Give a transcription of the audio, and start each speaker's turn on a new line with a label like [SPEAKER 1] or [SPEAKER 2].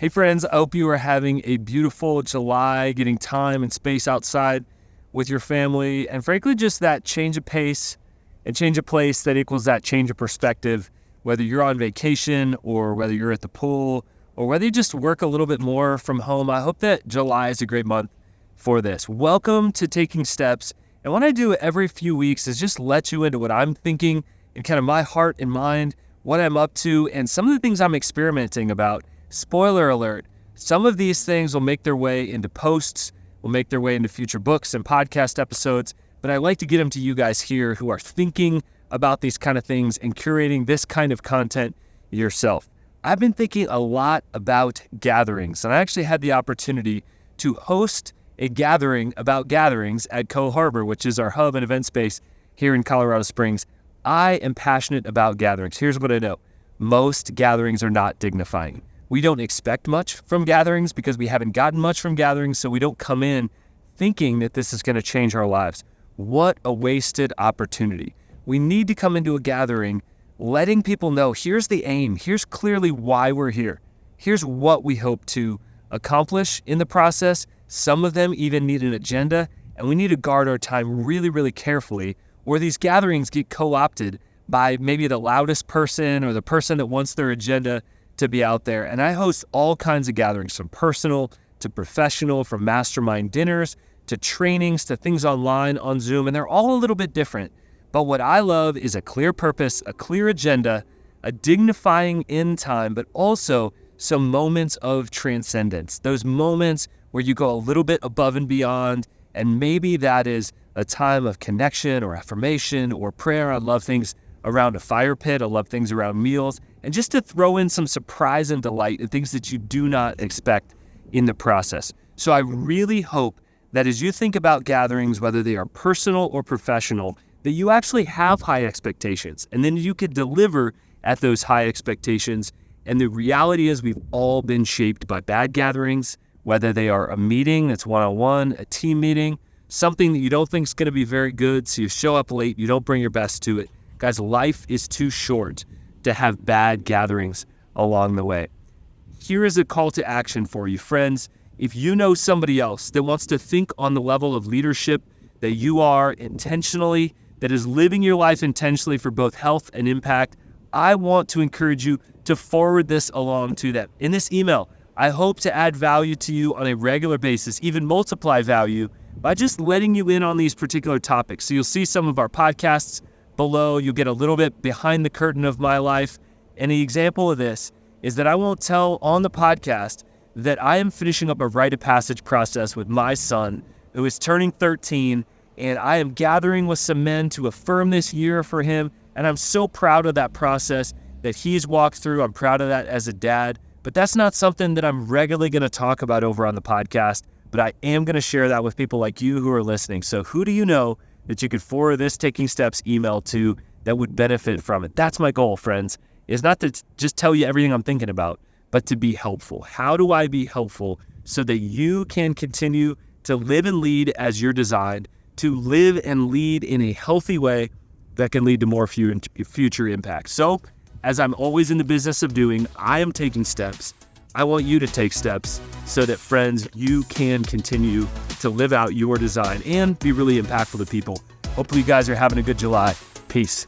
[SPEAKER 1] Hey friends, I hope you are having a beautiful July, getting time and space outside with your family, and frankly, just that change of pace and change of place that equals that change of perspective, whether you're on vacation or whether you're at the pool or whether you just work a little bit more from home. I hope that July is a great month for this. Welcome to Taking Steps. And what I do every few weeks is just let you into what I'm thinking and kind of my heart and mind, what I'm up to, and some of the things I'm experimenting about. Spoiler alert, some of these things will make their way into posts, will make their way into future books and podcast episodes, but I like to get them to you guys here who are thinking about these kind of things and curating this kind of content yourself. I've been thinking a lot about gatherings, and I actually had the opportunity to host a gathering about gatherings at Cove Harbor, which is our hub and event space here in Colorado Springs. I am passionate about gatherings. Here's what I know. Most gatherings are not dignifying. We don't expect much from gatherings because we haven't gotten much from gatherings, so we don't come in thinking that this is going to change our lives. What a wasted opportunity. We need to come into a gathering letting people know here's the aim, here's clearly why we're here, here's what we hope to accomplish in the process. Some of them even need an agenda, and we need to guard our time really, really carefully, or these gatherings get co-opted by maybe the loudest person or the person that wants their agenda to be out there. And I host all kinds of gatherings, from personal to professional, from mastermind dinners to trainings to things online on Zoom, and they're all a little bit different. But what I love is a clear purpose, a clear agenda, a dignifying end time, but also some moments of transcendence, those moments where you go a little bit above and beyond, and maybe that is a time of connection or affirmation or prayer. I love things around a fire pit. I love things around meals, and just to throw in some surprise and delight and things that you do not expect in the process. So I really hope that as you think about gatherings, whether they are personal or professional, that you actually have high expectations, and then you could deliver at those high expectations. And the reality is we've all been shaped by bad gatherings, whether they are a meeting that's one-on-one, a team meeting, something that you don't think is going to be very good, so you show up late, you don't bring your best to it. Guys, life is too short to have bad gatherings along the way. Here is a call to action for you, friends. If you know somebody else that wants to think on the level of leadership that you are intentionally, that is living your life intentionally for both health and impact, I want to encourage you to forward this along to them. In this email, I hope to add value to you on a regular basis, even multiply value by just letting you in on these particular topics. So you'll see some of our podcasts below. You'll get a little bit behind the curtain of my life. And the example of this is that I won't tell on the podcast that I am finishing up a rite of passage process with my son, who is turning 13, and I am gathering with some men to affirm this year for him. And I'm so proud of that process that he's walked through. I'm proud of that as a dad. But that's not something that I'm regularly going to talk about over on the podcast. But I am going to share that with people like you who are listening. So who do you know that you could forward this Taking Steps email to that would benefit from it? That's my goal, friends, is not to just tell you everything I'm thinking about, but to be helpful. How do I be helpful so that you can continue to live and lead as you're designed, to live and lead in a healthy way that can lead to more future impact? So, as I'm always in the business of doing, I am taking steps. I want you to take steps so that, friends, you can continue to live out your design and be really impactful to people. Hopefully you guys are having a good July. Peace.